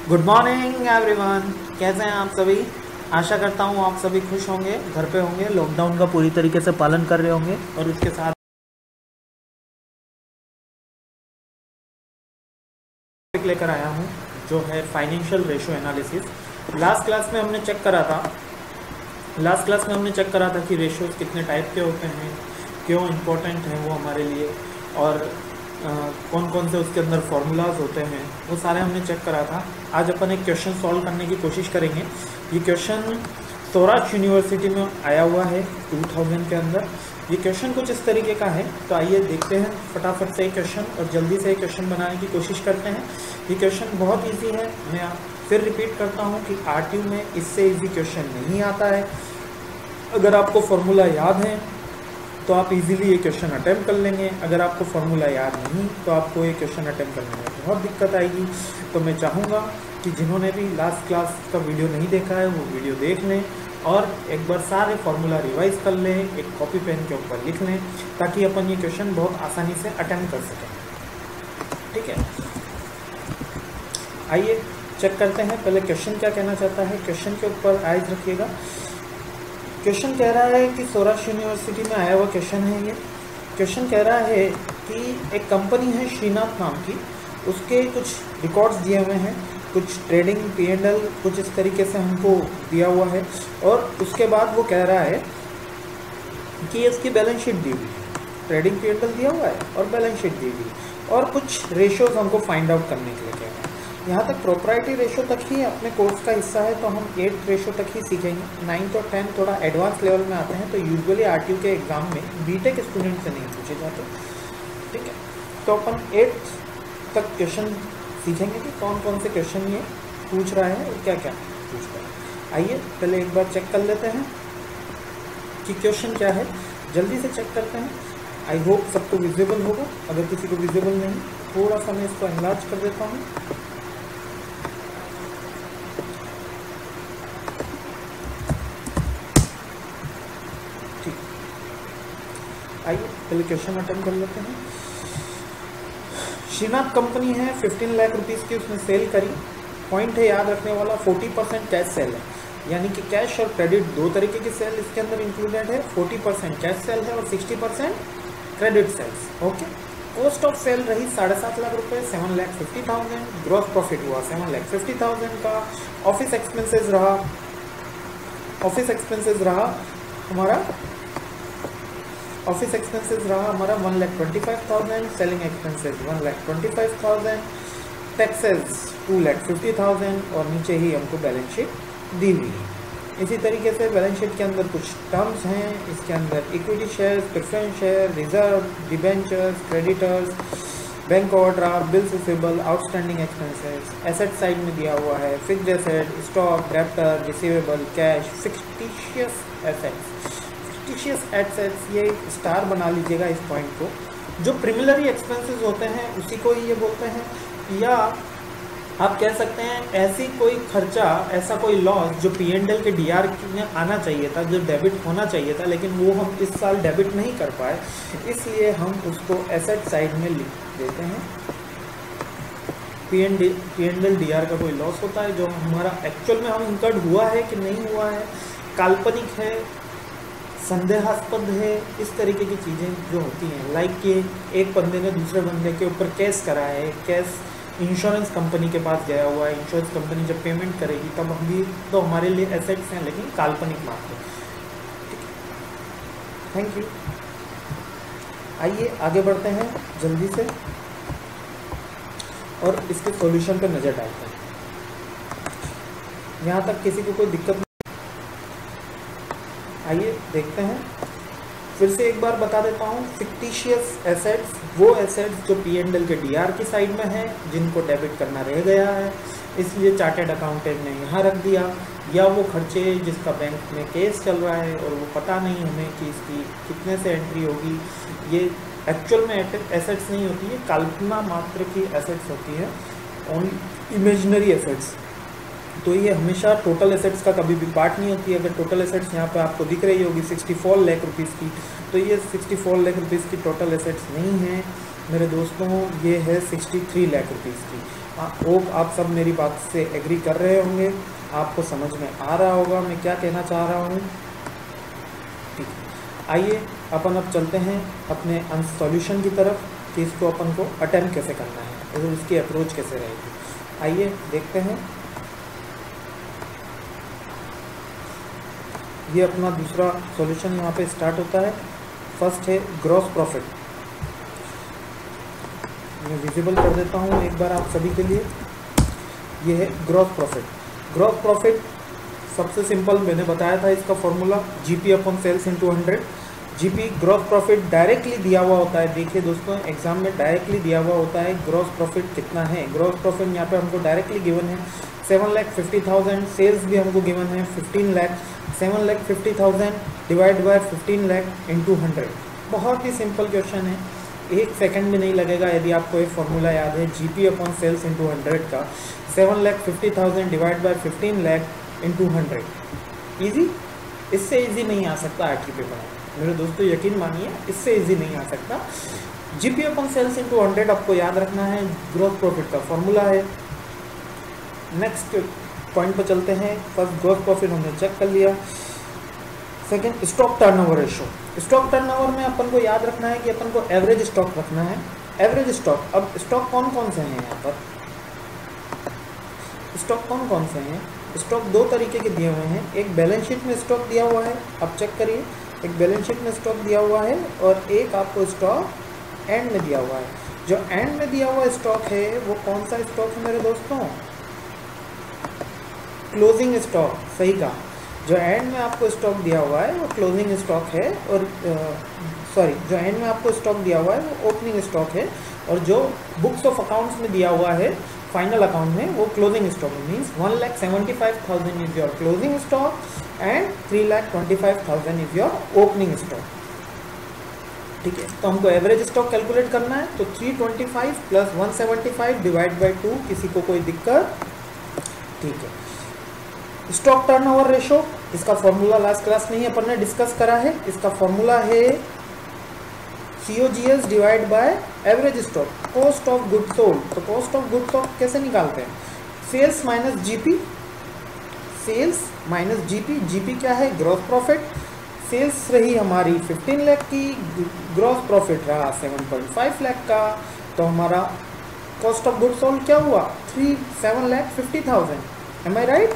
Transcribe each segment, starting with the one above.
Good morning everyone, कैसे हैं आप सभी। आशा करता हूँ आप सभी खुश होंगे, घर पे होंगे, लॉकडाउन का पूरी तरीके से पालन कर रहे होंगे और उसके साथ लेकर आया हूँ जो है financial ratio analysis. Last class में हमने चेक करा था कि रेशियोज कितने टाइप के होते हैं, क्यों इम्पोर्टेंट हैं वो हमारे लिए, और कौन कौन से उसके अंदर फार्मूलाज होते हैं, वो सारे हमने चेक करा था। आज अपन एक क्वेश्चन सॉल्व करने की कोशिश करेंगे। ये क्वेश्चन सौराष्ट्र यूनिवर्सिटी में आया हुआ है 2000 के अंदर। ये क्वेश्चन कुछ इस तरीके का है, तो आइए देखते हैं फटाफट से क्वेश्चन और जल्दी से क्वेश्चन बनाने की कोशिश करते हैं। ये क्वेश्चन बहुत इजी है, मैं फिर रिपीट करता हूँ कि आरटीयू में इससे इजी क्वेश्चन नहीं आता है। अगर आपको फॉर्मूला याद है तो आप इजीली ये क्वेश्चन अटेम्प्ट कर लेंगे, अगर आपको फॉर्मूला याद नहीं तो आपको ये क्वेश्चन अटेम्प्ट करने में बहुत दिक्कत आएगी। तो मैं चाहूँगा कि जिन्होंने भी लास्ट क्लास का वीडियो नहीं देखा है वो वीडियो देख लें और एक बार सारे फार्मूला रिवाइज कर लें, एक कॉपी पेन के ऊपर लिख लें, ताकि अपन ये क्वेश्चन बहुत आसानी से अटेम्प्ट कर सकें। ठीक है, आइए चेक करते हैं पहले क्वेश्चन क्या कहना चाहता है। क्वेश्चन के ऊपर आइज रखिएगा। क्वेश्चन कह रहा है कि सौराष्ट्र यूनिवर्सिटी में आया हुआ क्वेश्चन है ये। क्वेश्चन कह रहा है कि एक कंपनी है श्रीनाथ नाम की, उसके कुछ रिकॉर्ड्स दिए हुए हैं, कुछ ट्रेडिंग P&L कुछ इस तरीके से हमको दिया हुआ है, और उसके बाद वो कह रहा है कि इसकी बैलेंस शीट दी हुई है, ट्रेडिंग P&L दिया हुआ है और बैलेंस शीट दी हुई है, और कुछ रेशियोज हमको फाइंड आउट करने के लिए कह रहा है। यहाँ तक प्रोप्राइटरी रेशो तक ही अपने कोर्स का हिस्सा है, तो हम 8th रेशो तक ही सीखेंगे। 9th और 10th थोड़ा एडवांस लेवल में आते हैं, तो यूजुअली आरटीयू के एग्जाम में बीटेक स्टूडेंट से नहीं पूछे जाते। ठीक है, तो अपन 8th तक क्वेश्चन सीखेंगे कि कौन कौन से क्वेश्चन ये पूछ रहा है और क्या क्या पूछ रहा है। आइए पहले एक बार चेक कर लेते हैं कि क्वेश्चन क्या है, जल्दी से चेक करते हैं। आई होप सबको विजिबल होगा, अगर किसी को विजिबल नहीं थोड़ा सा मैं इसको एनलार्ज कर देता हूँ। आइए पहले क्वेश्चन अटेम्प्ट कर लेते हैं। श्रीनाथ कंपनी है, 15 लाख रुपीस की उसने सेल करी। पॉइंट है याद रखने वाला, 40% कैश सेल है, यानी कि कैश और क्रेडिट दो तरीके की सेल इसके अंदर इंक्लूडेड है। 40% कैश सेल है और 60% credit sales. Okay, cost of sale रही 7.5 लाख रुपये, 7,50,000। ग्रॉस प्रॉफिट हुआ 7,50,000 का। ऑफिस एक्सपेंसेस रहा हमारा 1,25,000। Selling expenses 1,25,000। टैक्सेस 2,50,000 और नीचे ही हमको बैलेंस शीट दी हुई है। इसी तरीके से बैलेंस शीट के अंदर कुछ टर्म्स हैं, इसके अंदर equity shares, preference share, reserve, debentures, creditors, bank overdraft, bills receivable, outstanding expenses. Asset side में दिया हुआ है fixed asset, stock, debtor, receivable, cash, fictitious assets. ये स्टार बना लीजिएगा इस पॉइंट को। जो प्रिमिलरी एक्सपेंसेस होते हैं उसी को ही ये बोलते हैं, या आप कह सकते हैं ऐसी कोई खर्चा, ऐसा कोई लॉस जो P&L के DR में आना चाहिए था, जो डेबिट होना चाहिए था, लेकिन वो हम इस साल डेबिट नहीं कर पाए, इसलिए हम उसको एसेट साइड में लिख देते हैं। P&L DR का कोई लॉस होता है जो हमारा एक्चुअल में हम इनकर्ड हुआ है कि नहीं हुआ है, काल्पनिक है, संदेहास्पद है, इस तरीके की चीज़ें जो होती हैं। लाइक कि एक बंदे ने दूसरे बंदे के ऊपर केस करा है, केस इंश्योरेंस कंपनी के पास गया हुआ है, इंश्योरेंस कंपनी जब पेमेंट करेगी तब हम भी तो हमारे लिए एसेट्स हैं, लेकिन काल्पनिक मात्र। ठीक है, थैंक यू। आइए आगे बढ़ते हैं जल्दी से और इसके सॉल्यूशन पर नज़र डालते हैं। यहाँ तक किसी को कोई दिक्कत नहीं? आइए देखते हैं। फिर से एक बार बता देता हूँ, फिक्टिशियस एसेट्स वो एसेट्स जो P&L के DR की साइड में है, जिनको डेबिट करना रह गया है, इसलिए चार्टेड अकाउंटेंट ने यहाँ रख दिया, या वो खर्चे जिसका बैंक में केस चल रहा है और वो पता नहीं हमें कि इसकी कितने से एंट्री होगी। ये एक्चुअल में एसेट्स नहीं होती है, कल्पना मात्र की एसेट्स होती है, ओनली इमेजिनरी एसेट्स। तो ये हमेशा टोटल एसेट्स का कभी भी पार्ट नहीं होती है। अगर टोटल एसेट्स यहाँ पे आपको दिख रही होगी 64 लाख रुपीज़ की, तो ये 64 लाख रुपीज़ की टोटल एसेट्स नहीं है मेरे दोस्तों, ये है 63 लाख रुपीज़ की। होप आप सब मेरी बात से एग्री कर रहे होंगे, आपको समझ में आ रहा होगा मैं क्या कहना चाह रहा हूँ। ठीक है, आइए अपन अब चलते हैं अपने सॉल्यूशन की तरफ कि इसको अपन को अटेम्प्ट कैसे करना है और इसकी अप्रोच कैसे रहेगी। आइए देखते हैं। ये अपना दूसरा सॉल्यूशन यहाँ पे स्टार्ट होता है। फर्स्ट है ग्रॉस प्रॉफिट। मैं विजिबल कर देता हूँ एक बार आप सभी के लिए। ये है ग्रॉस प्रॉफिट। ग्रॉस प्रॉफिट सबसे सिंपल मैंने बताया था इसका formula GP upon sales into 100। GP gross profit directly दिया हुआ होता है। देखिए दोस्तों, एग्जाम में डायरेक्टली दिया हुआ होता है ग्रॉस प्रॉफिट कितना है। ग्रॉस प्रॉफिट यहाँ पे हमको डायरेक्टली गिवन है 7,50,000। सेल्स भी हमको गिवन है 15 lakh. 7,50,000 divide by 15 lakh into 100। बहुत ही सिंपल क्वेश्चन है, एक सेकंड भी नहीं लगेगा यदि आपको एक फॉर्मूला याद है जीपी अपॉन सेल्स इंटू 100 का। 7,50,000 divide by 15 lakh into 100। Easy, इससे ईजी नहीं आ सकता आठवीं पेपर में मेरे दोस्तों, यकीन मानिए इससे ईजी नहीं आ सकता। जीपी अपॉन सेल्स इंटू 100 आपको याद रखना है, ग्रोथ प्रॉफिट का फॉर्मूला है। नेक्स्ट पॉइंट पर चलते हैं। फर्स्ट ग्रोथ प्रॉफिट हमने चेक कर लिया। Second stock turnover ratio. Stock turnover में अपन को याद रखना है कि अपन को एवरेज स्टॉक रखना है। एवरेज स्टॉक, अब स्टॉक कौन कौन से हैं यहाँ पर, स्टॉक कौन कौन से हैं। स्टॉक दो तरीके के दिए हुए हैं। एक बैलेंस शीट में स्टॉक दिया हुआ है, आप चेक करिए, एक बैलेंस शीट में स्टॉक दिया हुआ है और एक आपको स्टॉक एंड में दिया हुआ है। जो एंड में दिया हुआ स्टॉक है वो कौन सा स्टॉक है मेरे दोस्तों, क्लोजिंग स्टॉक। सही कहा, जो एंड में आपको स्टॉक दिया हुआ है वो क्लोजिंग स्टॉक है और जो एंड में आपको स्टॉक दिया हुआ है वो ओपनिंग स्टॉक है और जो बुक्स ऑफ अकाउंट्स में दिया हुआ है फाइनल अकाउंट में वो closing stock means 1,75,000 is your closing stock and 3,25,000 is your opening stock. ठीक है, तो हमको एवरेज स्टॉक कैलकुलेट करना है तो 325 प्लस 175 डिवाइड बाई 2। किसी को कोई दिक्कत? ठीक है। स्टॉक टर्नओवर रेशो, इसका फॉर्मूला लास्ट क्लास में ही अपन ने डिस्कस करा है। इसका फॉर्मूला है COGS divide by average stock, cost of good sold. तो कॉस्ट ऑफ गुड सोल्ड कैसे निकालते हैं, sales minus GP. Sales minus GP, GP क्या है, ग्रॉस प्रॉफिट। सेल्स रही हमारी 15 लाख की, ग्रॉस प्रॉफिट रहा 7.5 लाख का, तो हमारा कॉस्ट ऑफ गुड सोल्ड क्या हुआ 7,50,000। एम आई राइट?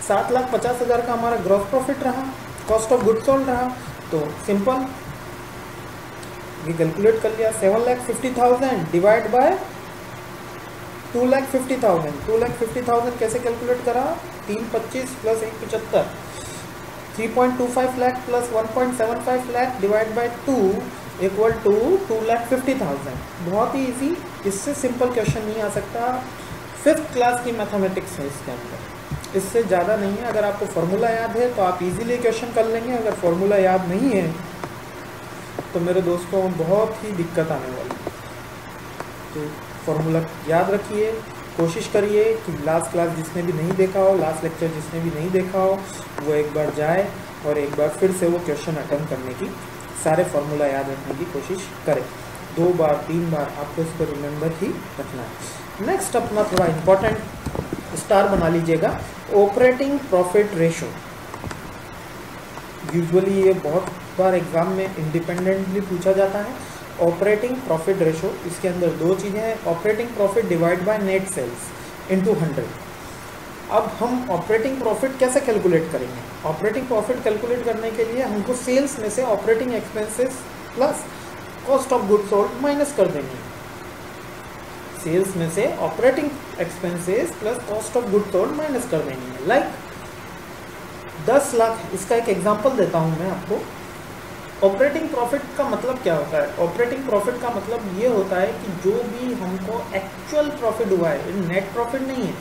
7,50,000 का हमारा ग्रॉस प्रॉफिट रहा, कॉस्ट ऑफ गुड सोल्ड रहा। तो सिंपल ये कैलकुलेट कर लिया, 7,50,000 डिवाइड बाय 2,50,000। 2,50,000 कैसे कैलकुलेट करा, 325 plus 175, 3.25 lakh plus 1.75 lakh divide by 2 equal to 2,50,000। बहुत ही इजी, इससे सिंपल क्वेश्चन नहीं आ सकता। 5th क्लास की मैथमेटिक्स है इसके अंदर, इससे ज़्यादा नहीं है। अगर आपको फॉर्मूला याद है तो आप इजीली क्वेश्चन कर लेंगे, अगर फॉर्मूला याद नहीं है तो मेरे दोस्तों बहुत ही दिक्कत आने वाली है। तो फॉर्मूला याद रखिए, कोशिश करिए कि लास्ट क्लास जिसने भी नहीं देखा हो, लास्ट लेक्चर जिसने भी नहीं देखा हो, वो एक बार जाए और एक बार फिर से वो क्वेश्चन अटेम्प्ट करने की, सारे फॉर्मूला याद रखने की कोशिश करें। 2 बार 3 बार आपको इसको रिमेंबर ही रखना है। नेक्स्ट अपना थोड़ा इम्पोर्टेंट स्टार बना लीजिएगा, ऑपरेटिंग प्रॉफिट रेशो। यूजुअली ये बहुत बार एग्जाम में इंडिपेंडेंटली पूछा जाता है। ऑपरेटिंग प्रॉफिट रेशो, इसके अंदर 2 चीज़ें हैं, operating profit divide by net sales into 100। अब हम ऑपरेटिंग प्रॉफिट कैसे कैलकुलेट करेंगे, ऑपरेटिंग प्रॉफिट कैलकुलेट करने के लिए हमको सेल्स में से operating expenses plus cost of good sold minus कर देंगे। सेल्स में से operating expenses plus cost of good sold minus कर देंगे। लाइक 10 लाख, इसका एक एग्जांपल देता हूं मैं आपको। ऑपरेटिंग प्रॉफिट का मतलब क्या होता है, ऑपरेटिंग प्रॉफिट का मतलब ये होता है कि जो भी हमको एक्चुअल प्रॉफिट हुआ है, नेट प्रॉफिट नहीं है,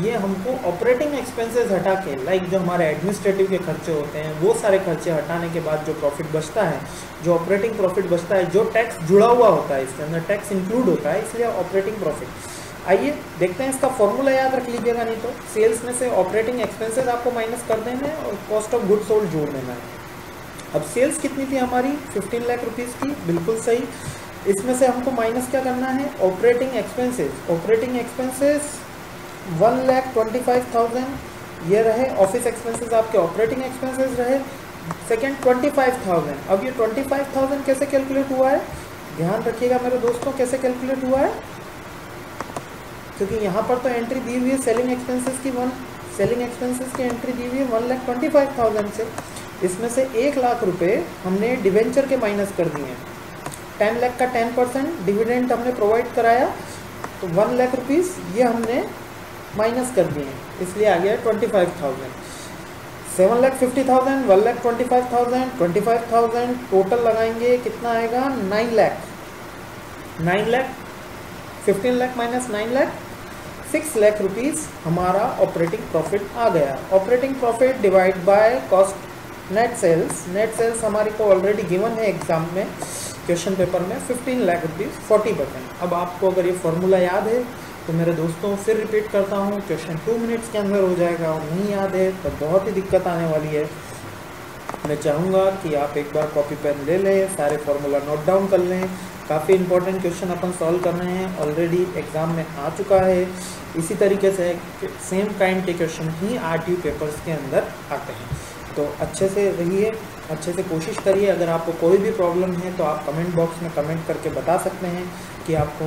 ये हमको ऑपरेटिंग एक्सपेंसेस हटा के, लाइक जो हमारे एडमिनिस्ट्रेटिव के खर्चे होते हैं वो सारे खर्चे हटाने के बाद जो प्रॉफिट बचता है, जो ऑपरेटिंग प्रॉफिट बचता है, जो टैक्स जुड़ा हुआ होता है, इसके अंदर टैक्स इंक्लूड होता है, इसलिए ऑपरेटिंग प्रॉफिट। आइए देखते हैं, इसका फॉर्मूला याद रख लीजिएगा, नहीं तो सेल्स में से ऑपरेटिंग एक्सपेंसेस आपको माइनस कर देना है और कॉस्ट ऑफ गुड सोल्ड जोड़ देना है। अब सेल्स कितनी थी हमारी 15 लाख रुपीज़ की, बिल्कुल सही। इसमें से हमको माइनस क्या करना है, ऑपरेटिंग एक्सपेंसेस। ऑपरेटिंग एक्सपेंसेस 1,25,000 ये रहे, ऑफिस एक्सपेंसेस आपके ऑपरेटिंग एक्सपेंसेस रहे। सेकेंड 25,000, अब ये 25,000 कैसे कैलकुलेट हुआ है, ध्यान रखिएगा मेरे दोस्तों, कैसे कैलकुलेट हुआ है, क्योंकि यहाँ पर तो एंट्री दी हुई है सेलिंग एक्सपेंसेस की एंट्री दी हुई है 1,25,000 से। इसमें से 1 लाख रुपए हमने डिवेंचर के माइनस कर दिए हैं। 10 लाख का 10% डिविडेंड हमने प्रोवाइड कराया, तो 1 लाख रुपीज़ ये हमने माइनस कर दिए हैं, इसलिए आ गया 25,000। 7,50,000, 1,25,000, 25,000 टोटल लगाएंगे कितना आएगा, 9 लाख। 9 लाख 15 लाख माइनस 9 लाख, 6 लाख रुपीज़ हमारा ऑपरेटिंग प्रॉफिट आ गया। Operating profit divide by cost net sales. Net sales हमारे को ऑलरेडी गिवन है एग्जाम में, क्वेश्चन पेपर में, 15 लाख रुपीज़ 40%। अब आपको अगर ये फॉर्मूला याद है तो मेरे दोस्तों फिर रिपीट करता हूँ, क्वेश्चन 2 मिनट्स के अंदर हो जाएगा, और नहीं याद है तो बहुत ही दिक्कत आने वाली है। मैं चाहूँगा कि आप एक बार कॉपी पेन ले लें, सारे फार्मूला नोट डाउन कर लें। काफ़ी इंपॉर्टेंट क्वेश्चन अपन सॉल्व कर रहे हैं, ऑलरेडी एग्ज़ाम में आ चुका है। इसी तरीके से सेम काइंड के क्वेश्चन ही आरटीयू पेपर्स के अंदर आते हैं। तो अच्छे से रहिए, अच्छे से कोशिश करिए। अगर आपको कोई भी प्रॉब्लम है तो आप कमेंट बॉक्स में कमेंट करके बता सकते हैं कि आपको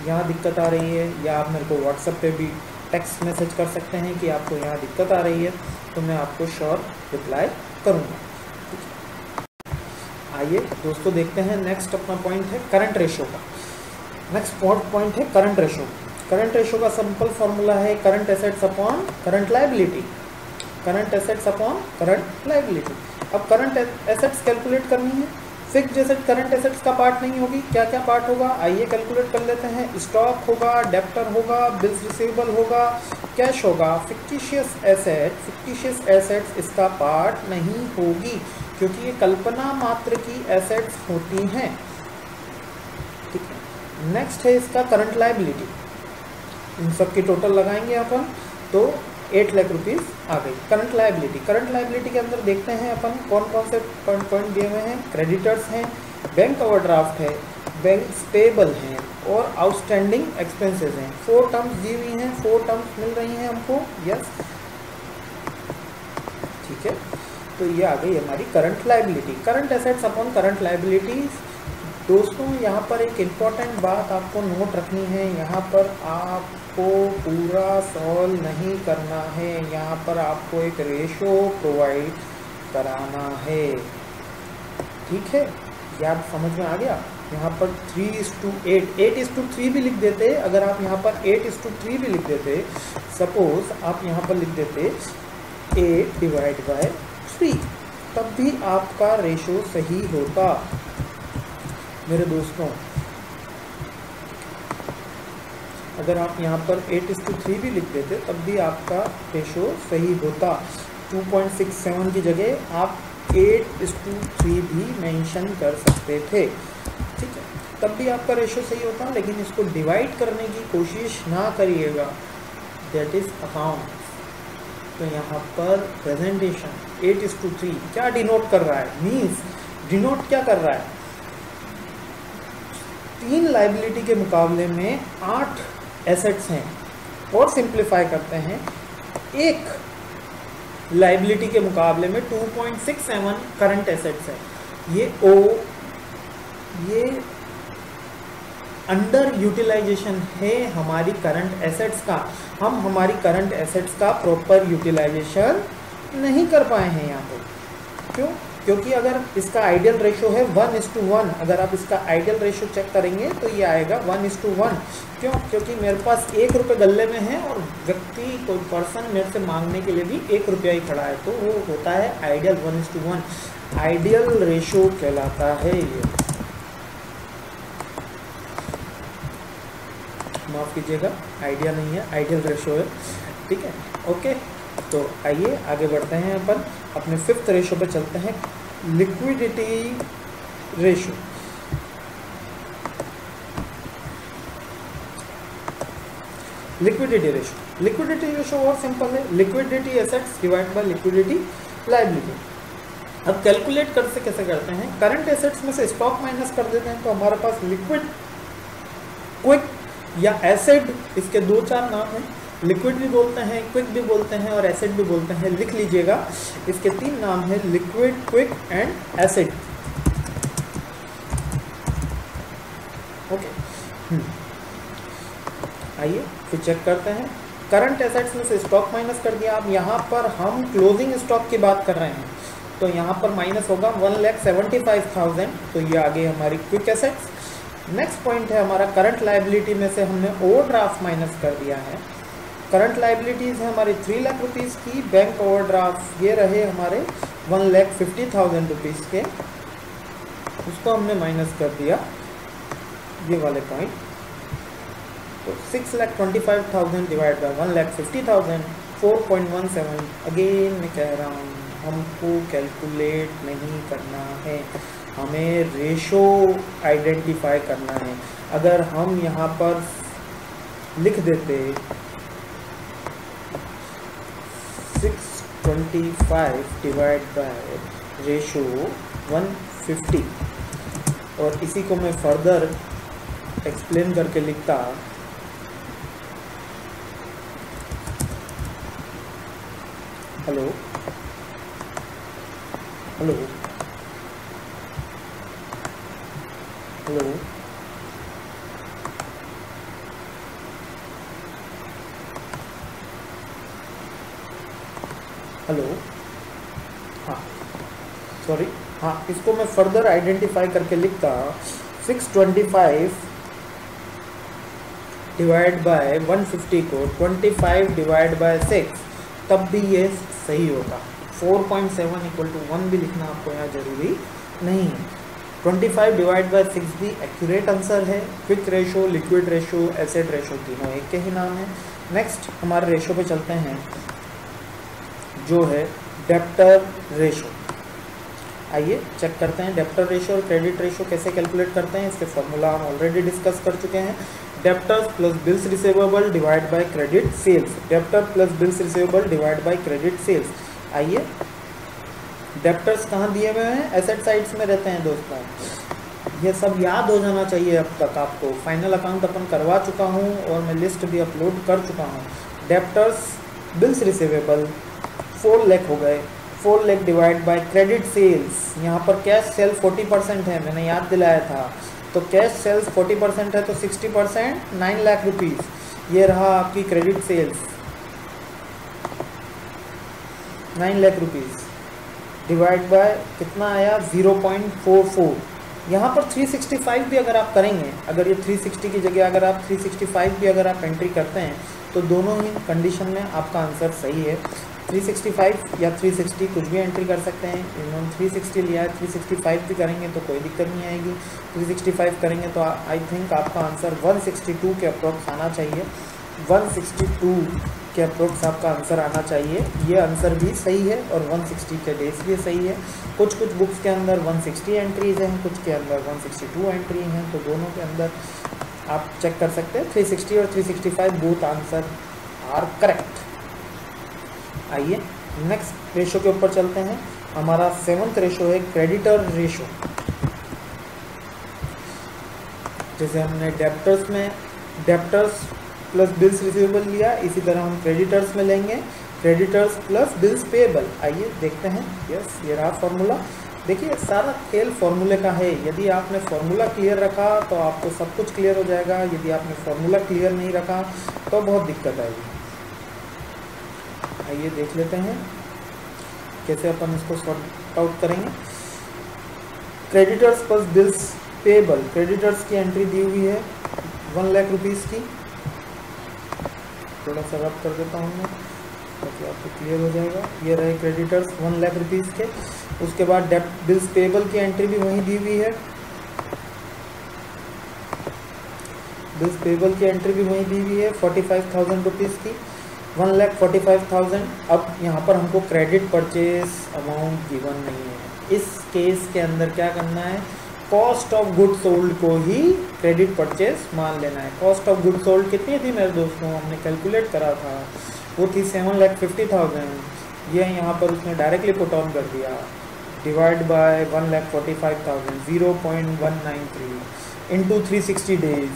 यहाँ दिक्कत आ रही है, या आप मेरे को व्हाट्सएप पे भी टेक्स्ट मैसेज कर सकते हैं कि आपको यहाँ दिक्कत आ रही है, तो मैं आपको श्योर रिप्लाई करूँगा। आइए दोस्तों देखते हैं, नेक्स्ट अपना पॉइंट है करंट रेशो का। नेक्स्ट पॉइंट है करंट रेशो। करंट रेशो का सिंपल फॉर्मूला है current assets upon current liability. Current assets upon current liability. अब करंट एसेट्स कैलकुलेट करनी है। फिक्स्ड एसेट करंट एसेट्स का पार्ट नहीं होगी, क्या क्या पार्ट होगा आइए कैलकुलेट कर लेते हैं। स्टॉक होगा, डेप्टर होगा, बिल्स रिसीवेबल होगा, कैश होगा। फिक्टिशियस एसेट्स इसका पार्ट नहीं होगी, क्योंकि ये कल्पना मात्र की एसेट्स होती हैं। ठीक है, नेक्स्ट है इसका करंट लायबिलिटी। इन सब की टोटल लगाएंगे अपन तो 8 लाख रुपीज़ आ गई करंट लायबिलिटी। करंट लायबिलिटी के अंदर देखते हैं अपन कौन कौन से पॉइंट दिए हुए हैं। क्रेडिटर्स हैं, बैंक ओवरड्राफ्ट है, बैंक पेबल हैं, और आउटस्टैंडिंग एक्सपेंसेस हैं। 4 टर्म्स दी हुई हैं, 4 टर्म्स मिल रही हैं हमको, यस ठीक है। तो ये आ गई हमारी current liability. Current assets upon current liabilities. दोस्तों यहाँ पर एक इम्पॉर्टेंट बात आपको नोट रखनी है, यहाँ पर आपको पूरा सॉल्व नहीं करना है, यहाँ पर आपको एक रेशो प्रोवाइड कराना है, ठीक है। याद समझ में आ गया। यहाँ पर 3:8, 8:3 भी लिख देते। अगर आप यहाँ पर 8:3 भी लिख देते, सपोज आप यहाँ पर लिख देते 8/3, तब भी आपका रेशो सही होता मेरे दोस्तों। अगर आप यहाँ पर 8:3 भी लिख देते तब भी आपका रेशो सही होता। 2.67 की जगह आप 8:3 भी मेंशन कर सकते थे, ठीक है, तब भी आपका रेशो सही होता। लेकिन इसको डिवाइड करने की कोशिश ना करिएगा, दैट इज अकाउंट। तो यहाँ पर प्रेजेंटेशन 8:3 क्या डिनोट कर रहा है, मीन्स डिनोट क्या कर रहा है, 3 लायबिलिटी के मुकाबले में 8 एसेट्स हैं। और सिंप्लीफाई करते हैं, एक लायबिलिटी के मुकाबले में 2.67 करंट एसेट्स है। ये अंडर यूटिलाइजेशन है हमारी करंट एसेट्स का। हम हमारी करंट एसेट्स का प्रॉपर यूटिलाइजेशन नहीं कर पाए हैं यहाँ पर। क्यों? क्योंकि अगर इसका आइडियल रेशो है 1:1, अगर आप इसका आइडियल रेशो चेक करेंगे तो ये आएगा 1:1। क्यों? क्योंकि मेरे पास 1 रुपये गल्ले में है और व्यक्ति कोई पर्सन मेरे से मांगने के लिए भी 1 रुपया ही खड़ा है, तो वो होता है आइडियल 1:1, आइडियल रेशो कहलाता है ये। माफ़ कीजिएगा, आइडिया नहीं है, आइडियल रेशो है, ठीक है, ओके। तो आइए आगे बढ़ते हैं, अपन अपने 5th रेशो पे चलते हैं, लिक्विडिटी रेशो। लिक्विडिटी रेशो और सिंपल है, liquidity assets divide by liquidity liability. अब कैलकुलेट कर से कैसे करते हैं, करंट एसेट्स में से स्टॉक माइनस कर देते हैं तो हमारे पास लिक्विड, क्विक या एसिड, इसके 2-4 नाम हैं। लिक्विड भी बोलते हैं, क्विक भी बोलते हैं और एसिड भी बोलते हैं। लिख लीजिएगा, इसके 3 नाम हैं, liquid, quick and acid. Okay, आइए फिर चेक करते हैं। करंट एसेट्स में से स्टॉक माइनस कर दिया। अब यहाँ पर हम क्लोजिंग स्टॉक की बात कर रहे हैं तो यहाँ पर माइनस होगा 1,75,000, तो ये आ गई हमारी क्विक एसेट्स। नेक्स्ट पॉइंट है हमारा करंट लायबिलिटी में से हमने ओवरड्राफ्ट माइनस कर दिया है। करंट लायबिलिटीज़ है हमारी 3 लाख रुपीज़ की, बैंक ओवरड्राफ्ट ये रहे हमारे 1,50,000 रुपीज़ के, उसको हमने माइनस कर दिया, ये वाले पॉइंट। तो 6,25,000 डिवाइड बाय 1,50,000, 4.17। अगेन मैं कह रहा हूँ, हमको कैलकुलेट नहीं करना है, हमें रेशो आइडेंटिफाई करना है। अगर हम यहाँ पर लिख देते 625 डिवाइड बाय रेशो 150 और इसी को मैं फर्दर एक्सप्लेन करके लिखता हेलो हेलो हेलो हेलो, हाँ सॉरी, हाँ इसको मैं फर्दर आइडेंटिफाई करके लिखता 625 डिवाइड बाय 150 को 25 डिवाइड बाय 6, तब भी ये सही होगा। 4.7 इक्वल टू 1 भी लिखना आपको यहाँ जरूरी नहीं है। 25 डिवाइड बाय 6 भी एक्यूरेट आंसर है। Quick ratio, liquid ratio, acid ratio तीनों एक के ही नाम है। नेक्स्ट हमारे रेशो पे चलते हैं जो है डेब्टर रेशो। आइए चेक करते हैं डेब्टर रेशो और क्रेडिट रेशो कैसे कैलकुलेट करते हैं। इसके फॉर्मूला हम ऑलरेडी डिस्कस कर चुके हैं। Debtors plus bills receivable divide by credit sales, debtor plus bills receivable divide by credit sales. आइए, डेब्टर्स कहाँ दिए हुए हैं, एसेट साइड्स में रहते हैं दोस्तों। ये सब याद हो जाना चाहिए अब तक आपको। फाइनल अकाउंट अपन करवा चुका हूँ और मैं लिस्ट भी अपलोड कर चुका हूँ। डेब्टर्स बिल्स रिसीवेबल 4 लाख हो गए, 4 lakh divide by credit sales. यहाँ पर कैश सेल 40% है, मैंने याद दिलाया था। तो कैश सेल्स 40% है तो 60% 9 लाख रुपीज़। ये रहा आपकी credit sales 9 lakh rupees divide by कितना आया 0.44। यहाँ पर 365 भी अगर आप करेंगे, अगर ये 360 की जगह अगर आप 365 भी अगर आप एंट्री करते हैं तो दोनों ही कंडीशन में आपका आंसर सही है। 365 या 360 कुछ भी एंट्री कर सकते हैं। इन्होंने 360 लिया है, 365 भी करेंगे तो कोई दिक्कत नहीं आएगी। 365 करेंगे तो आई थिंक आपका आंसर 162 के अप्रोक्स आना चाहिए। 162 के अप्रोक्स आपका आंसर आना चाहिए। ये आंसर भी सही है और 160 के डेज भी सही है। कुछ कुछ बुक्स के अंदर 160 एंट्रीज हैं, कुछ के अंदर 162 एंट्री हैं, तो दोनों के अंदर आप चेक कर सकते हैं। 360 और 365 बोथ आंसर आर करेक्ट। आइए नेक्स्ट रेशो के ऊपर चलते हैं। हमारा 7th रेशो है क्रेडिटर रेशो। जैसे हमने डेब्टर्स में डेब्टर्स प्लस बिल्स रिसीवेबल लिया, इसी तरह हम क्रेडिटर्स में लेंगे क्रेडिटर्स प्लस बिल्स पेएबल। आइए देखते हैं। यस, ये रहा फॉर्मूला। देखिए सारा खेल फॉर्मूले का है। यदि आपने फॉर्मूला क्लियर रखा तो आपको सब कुछ क्लियर हो जाएगा। यदि आपने फॉर्मूला क्लियर नहीं रखा तो बहुत दिक्कत आएगी। आइए देख लेते हैं कैसे अपन इसको सॉर्ट आउट करेंगे। Creditors plus bills payable, creditors की एंट्री दी हुई है 1 लाख रुपीज़ की। थोड़ा सा रब कर देता हूँ मैं ताकि आपको क्लियर हो जाएगा। ये रहे क्रेडिटर्स 1 लाख रुपीज़ के। उसके बाद डेब्ट बिल्स पेएबल की एंट्री भी वहीं दी हुई है, बिल्स पेएबल की एंट्री भी वहीं दी हुई है 45,000 रुपीज़ की, 1,45,000। अब यहाँ पर हमको क्रेडिट परचेज अमाउंट गिवन नहीं है। इस केस के अंदर क्या करना है, कॉस्ट ऑफ गुड सोल्ड को ही क्रेडिट परचेज मान लेना है। कॉस्ट ऑफ गुड सोल्ड कितनी थी मेरे दोस्तों, हमने कैलकुलेट करा था, वो थी 7,50,000। ये यहाँ पर उसने डायरेक्टली पुट ऑन कर दिया divide by 1,45,000, 0.193 into 360 days,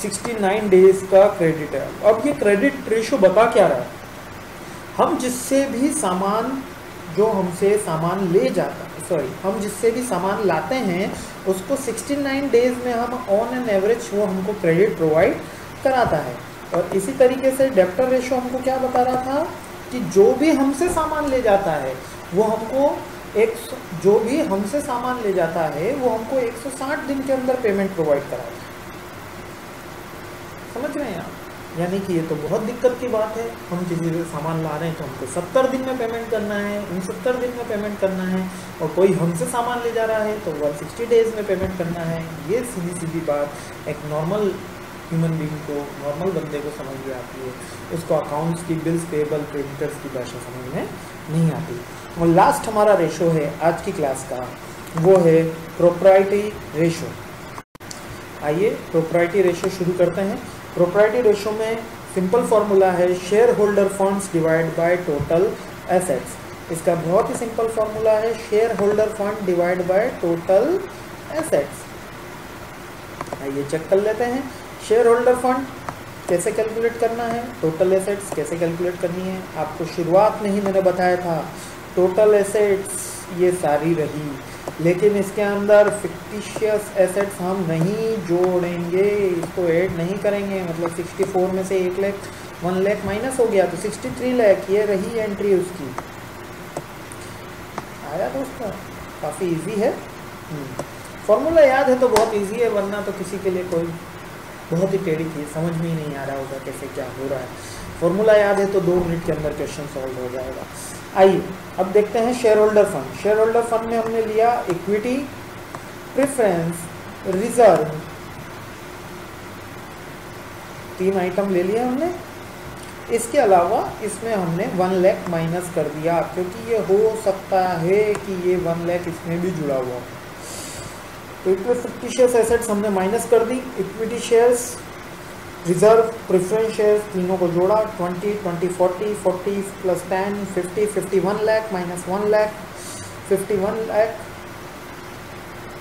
69 days का क्रेडिट है। अब ये क्रेडिट रेशो बता क्या रहा है, हम जिससे भी सामान, जो हमसे सामान ले जाता है, सॉरी, हम जिससे भी सामान लाते हैं उसको 69 डेज में हम ऑन एन एवरेज वो हमको क्रेडिट प्रोवाइड कराता है। और इसी तरीके से डेब्टर रेशो हमको क्या बता रहा था कि जो भी हमसे सामान ले जाता है वो हमको जो भी हमसे सामान ले जाता है वो हमको 160 दिन के अंदर पेमेंट प्रोवाइड कराता है। समझ रहे हैं आप? यानी कि ये तो बहुत दिक्कत की बात है, हम किसी से सामान ला रहे हैं तो हमको 70 दिन में पेमेंट करना है, 69 दिन में पेमेंट करना है, और कोई हमसे सामान ले जा रहा है तो 160 डेज में पेमेंट करना है। ये सीधी सीधी बात एक नॉर्मल ह्यूमन बीइंग को, नॉर्मल बंदे को समझ में आती है, उसको अकाउंट्स की, बिल्स पेबल, क्रेडिटर्स की भाषा समझ में नहीं आती। और लास्ट हमारा रेशो है आज की क्लास का, वो है प्रोप्राइटी रेशो। आइए प्रोप्राइटी रेशो शुरू करते हैं। प्रोप्राइटी रेशो में सिंपल फॉर्मूला है share holder funds divide by total assets. इसका बहुत ही सिंपल फॉर्मूला है share holder fund divide by total assets. आइए चेक कर लेते हैं। शेयर होल्डर फंड कैसे कैलकुलेट करना है, टोटल एसेट्स कैसे कैलकुलेट करनी है। आपको शुरुआत में ही मैंने बताया था टोटल एसेट्स ये सारी रही, लेकिन इसके अंदर फिक्टिशियस एसेट्स हम नहीं जोड़ेंगे, इसको ऐड नहीं करेंगे। मतलब 64 में से 1 लाख माइनस हो गया तो 63 लाख ये रही एंट्री उसकी। आया दोस्तों, काफ़ी इजी है। फॉर्मूला याद है तो बहुत इजी है, वरना तो किसी के लिए कोई बहुत ही टेढ़ी चीज़ समझ में ही नहीं आ रहा होगा कैसे क्या हो रहा है। फॉर्मूला याद है तो 2 मिनट के अंदर क्वेश्चन सॉल्व हो जाएगा। आइए अब देखते हैं share holder fund. Share holder fund में हमने लिया इक्विटी, प्रेफरेंस, रिजर्व, 3 आइटम ले लिए हमने। इसके अलावा इसमें हमने 1 लाख माइनस कर दिया, क्योंकि ये हो सकता है कि ये 1 लाख इसमें भी जुड़ा हुआ हो। तो फिक्टिशियस एसेट्स हमने माइनस कर दी, equity shares, reserve, preference shares, तीनों को जोड़ा। 20, 20, 40, 40 plus 10, 50, 51 lakh minus 1 lakh, 51 lakh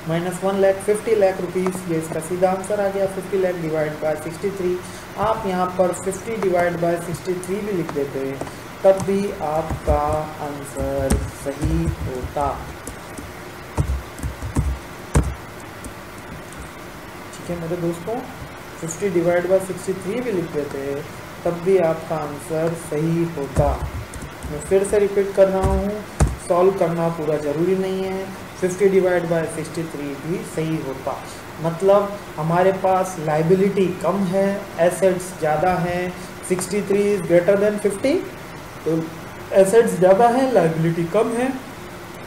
minus 1 lakh, 50 lakh rupees. ये इसका सीधा आंसर आ गया। 50 लाख डिवाइड बाय 63। आप यहाँ पर 50 डिवाइड बाय 63 भी लिख देते हैं, तब भी आपका आंसर सही होता। ठीक है मेरे दोस्तों, 50 डिवाइड बाय 63 भी लिख देते हैं, तब भी आपका आंसर सही होता। मैं फिर से रिपीट कर रहा हूँ, सॉल्व करना पूरा ज़रूरी नहीं है, 50 डिवाइड बाय 63 भी सही होता। मतलब हमारे पास लाइबिलिटी कम है, एसेट्स ज़्यादा हैं। 63 इज ग्रेटर देन 50, तो एसेट्स ज़्यादा है, लाइबिलिटी कम है।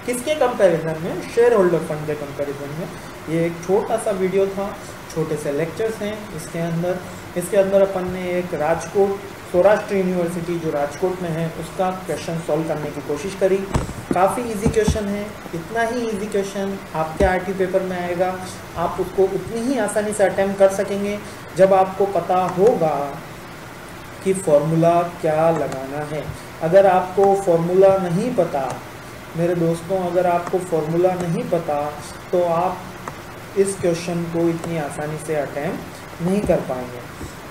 किसके कंपैरिजन में? शेयर होल्डर फंड के कंपैरिजन में। ये एक छोटा सा वीडियो था, छोटे से लेक्चर्स हैं इसके अंदर अपन ने एक राजकोट, सौराष्ट्र यूनिवर्सिटी जो राजकोट में है, उसका क्वेश्चन सॉल्व करने की कोशिश करी। काफ़ी इजी क्वेश्चन है, इतना ही इजी क्वेश्चन आपके आरटी पेपर में आएगा। आप उसको उतनी ही आसानी से अटेम्प्ट कर सकेंगे जब आपको पता होगा कि फॉर्मूला क्या लगाना है। अगर आपको फॉर्मूला नहीं पता मेरे दोस्तों, अगर आपको फॉर्मूला नहीं पता तो आप इस क्वेश्चन को इतनी आसानी से अटेम्प्ट नहीं कर पाएंगे।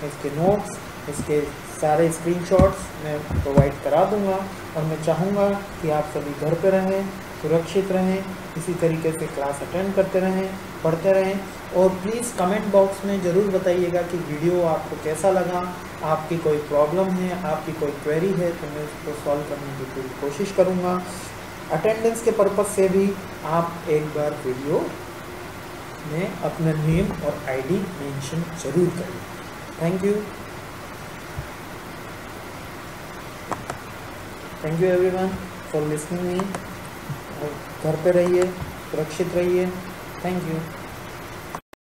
इसके नोट्स, इसके सारे स्क्रीनशॉट्स मैं प्रोवाइड करा दूंगा, और मैं चाहूँगा कि आप सभी घर पे रहें, सुरक्षित रहें, इसी तरीके से क्लास अटेंड करते रहें, पढ़ते रहें। और प्लीज़ कमेंट बॉक्स में ज़रूर बताइएगा कि वीडियो आपको कैसा लगा। आपकी कोई प्रॉब्लम है, आपकी कोई क्वेरी है तो मैं उसको सॉल्व करने की पूरी कोशिश करूँगा। अटेंडेंस के पर्पज़ से भी आप एक बार वीडियो में अपना नेम और आईडी मेंशन जरूर करें। Thank you everyone for listening me. और घर पे रहिए, सुरक्षित रहिए। Thank you.